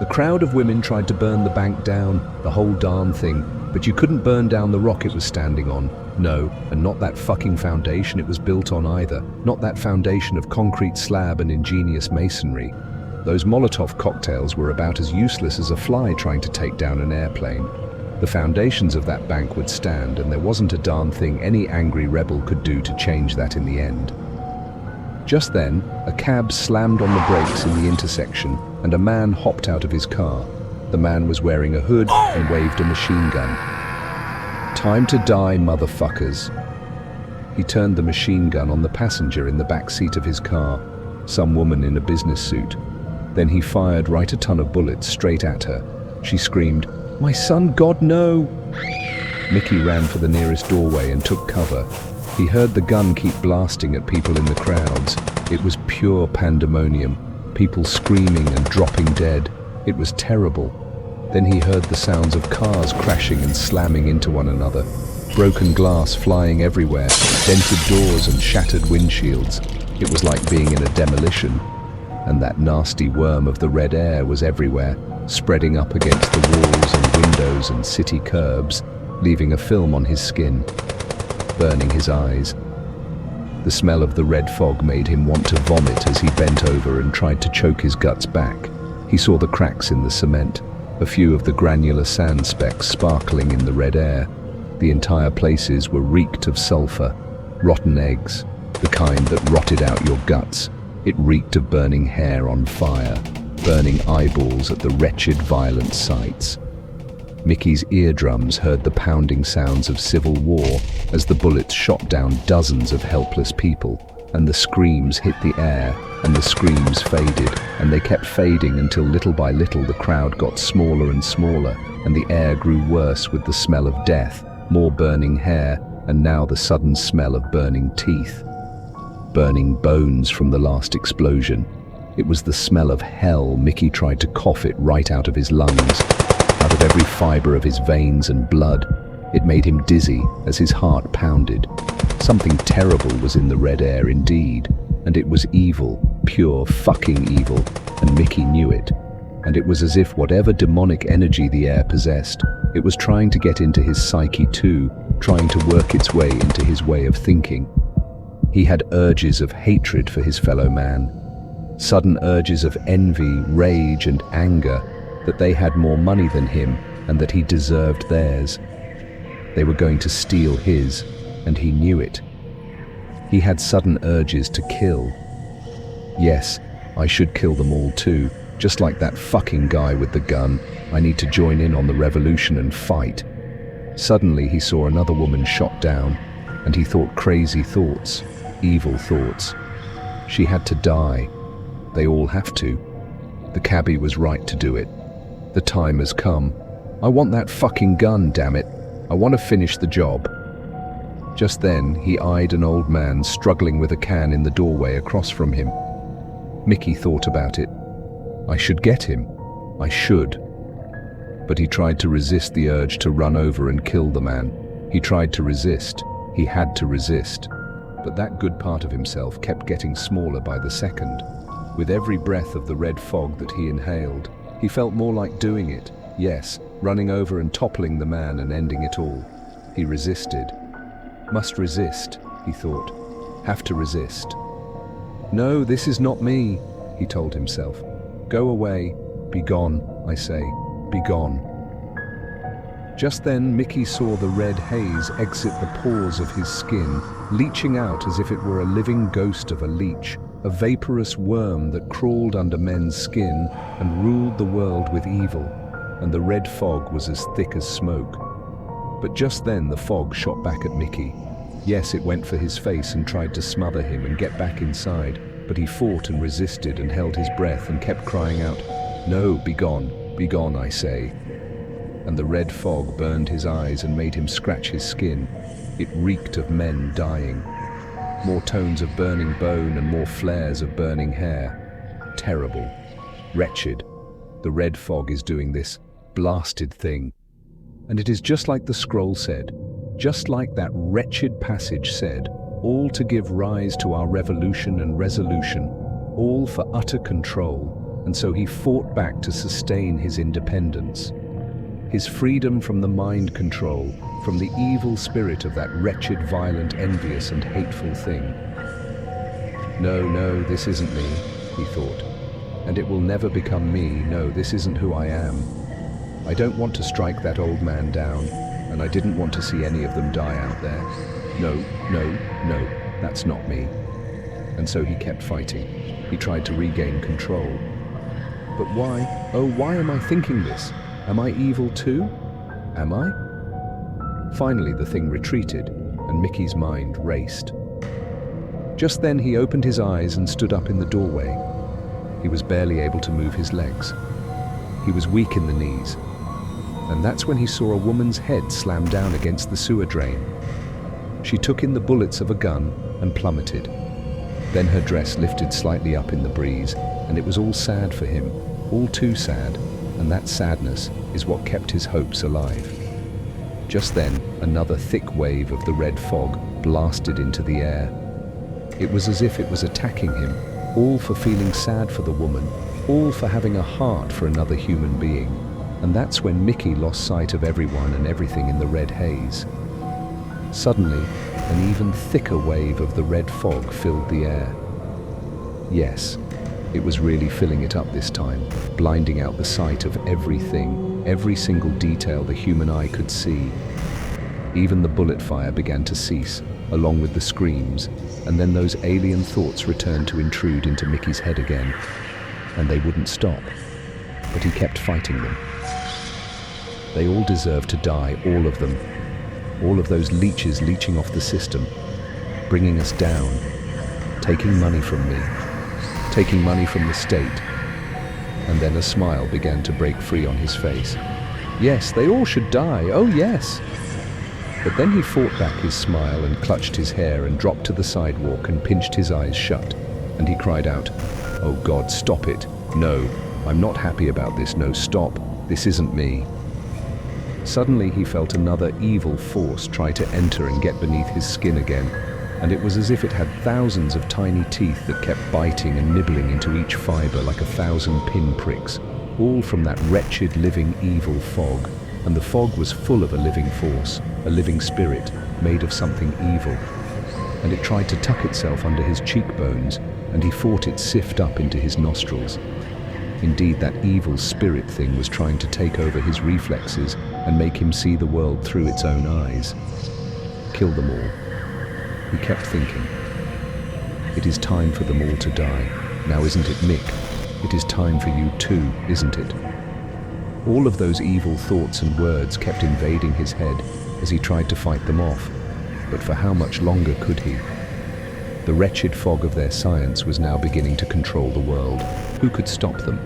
The crowd of women tried to burn the bank down, the whole darn thing, but you couldn't burn down the rock it was standing on. No, and not that fucking foundation it was built on either. Not that foundation of concrete slab and ingenious masonry. Those Molotov cocktails were about as useless as a fly trying to take down an airplane. The foundations of that bank would stand, and there wasn't a darn thing any angry rebel could do to change that in the end. Just then, a cab slammed on the brakes in the intersection, and a man hopped out of his car. The man was wearing a hood and waved a machine gun. "Time to die, motherfuckers." He turned the machine gun on the passenger in the back seat of his car, some woman in a business suit. Then he fired right a ton of bullets straight at her. She screamed, "My son, God, no!" Mickey ran for the nearest doorway and took cover. He heard the gun keep blasting at people in the crowds. It was pure pandemonium, people screaming and dropping dead. It was terrible. Then he heard the sounds of cars crashing and slamming into one another, broken glass flying everywhere, dented doors and shattered windshields. It was like being in a demolition. And that nasty worm of the red air was everywhere, spreading up against the walls and windows and city curbs, leaving a film on his skin, burning his eyes. The smell of the red fog made him want to vomit as he bent over and tried to choke his guts back. He saw the cracks in the cement, a few of the granular sand specks sparkling in the red air. The entire places were reeked of sulfur, rotten eggs, the kind that rotted out your guts. It reeked of burning hair on fire, burning eyeballs at the wretched, violent sights. Mickey's eardrums heard the pounding sounds of civil war as the bullets shot down dozens of helpless people, and the screams hit the air, and the screams faded, and they kept fading until little by little the crowd got smaller and smaller, and the air grew worse with the smell of death, more burning hair, and now the sudden smell of burning teeth. Burning bones from the last explosion. It was the smell of hell. Mickey tried to cough it right out of his lungs, out of every fiber of his veins and blood. It made him dizzy as his heart pounded. Something terrible was in the red air indeed, and it was evil, pure fucking evil, and Mickey knew it. And it was as if whatever demonic energy the air possessed, it was trying to get into his psyche too, trying to work its way into his way of thinking. He had urges of hatred for his fellow man, sudden urges of envy, rage and anger that they had more money than him and that he deserved theirs. They were going to steal his, and he knew it. He had sudden urges to kill. Yes, I should kill them all too, just like that fucking guy with the gun. I need to join in on the revolution and fight. Suddenly he saw another woman shot down, and he thought crazy thoughts. Evil thoughts. She had to die. They all have to. The cabbie was right to do it. The time has come. I want that fucking gun, damn it. I want to finish the job. Just then, he eyed an old man struggling with a can in the doorway across from him. Mickey thought about it. I should get him. I should. But he tried to resist the urge to run over and kill the man. He tried to resist. He had to resist. But that good part of himself kept getting smaller by the second. With every breath of the red fog that he inhaled, he felt more like doing it. Yes, running over and toppling the man and ending it all. He resisted. Must resist, he thought. Have to resist. No, this is not me, he told himself. Go away. Be gone, I say. Be gone. Just then, Mickey saw the red haze exit the pores of his skin, leaching out as if it were a living ghost of a leech, a vaporous worm that crawled under men's skin and ruled the world with evil, and the red fog was as thick as smoke. But just then the fog shot back at Mickey. Yes, it went for his face and tried to smother him and get back inside, but he fought and resisted and held his breath and kept crying out, "No, be gone, I say." And the red fog burned his eyes and made him scratch his skin. It reeked of men dying. More tones of burning bone and more flares of burning hair. Terrible. Wretched. The red fog is doing this blasted thing. And it is just like the scroll said, just like that wretched passage said, all to give rise to our revolution and resolution, all for utter control, and so he fought back to sustain his independence. His freedom from the mind control, from the evil spirit of that wretched, violent, envious and hateful thing. No, this isn't me, he thought. And it will never become me. No, this isn't who I am. I don't want to strike that old man down, and I didn't want to see any of them die out there. No, that's not me. And so he kept fighting. He tried to regain control. But why? Oh, why am I thinking this? Am I evil too? Am I? Finally, the thing retreated, and Mickey's mind raced. Just then, he opened his eyes and stood up in the doorway. He was barely able to move his legs. He was weak in the knees. And that's when he saw a woman's head slam down against the sewer drain. She took in the bullets of a gun and plummeted. Then her dress lifted slightly up in the breeze, and it was all sad for him, all too sad, and that sadness is what kept his hopes alive. Just then, another thick wave of the red fog blasted into the air. It was as if it was attacking him, all for feeling sad for the woman, all for having a heart for another human being. And that's when Mickey lost sight of everyone and everything in the red haze. Suddenly, an even thicker wave of the red fog filled the air. Yes, it was really filling it up this time, blinding out the sight of everything, every single detail the human eye could see. Even the bullet fire began to cease, along with the screams, and then those alien thoughts returned to intrude into Mickey's head again. And they wouldn't stop, but he kept fighting them. They all deserved to die, all of them. All of those leeches leeching off the system, bringing us down, taking money from me, taking money from the state. And then a smile began to break free on his face. Yes, they all should die, oh yes. But then he fought back his smile and clutched his hair and dropped to the sidewalk and pinched his eyes shut. And he cried out, "Oh God, stop it. No, I'm not happy about this. No, stop. This isn't me." Suddenly he felt another evil force try to enter and get beneath his skin again, and it was as if it had thousands of tiny teeth that kept biting and nibbling into each fiber like 1,000 pinpricks, all from that wretched living evil fog. And the fog was full of a living force, a living spirit, made of something evil. And it tried to tuck itself under his cheekbones, and he fought it sift up into his nostrils. Indeed, that evil spirit thing was trying to take over his reflexes and make him see the world through its own eyes. Kill them all. He kept thinking. It is time for them all to die. Now isn't it, Mick? It is time for you too, isn't it? All of those evil thoughts and words kept invading his head as he tried to fight them off. But for how much longer could he? The wretched fog of their science was now beginning to control the world. Who could stop them?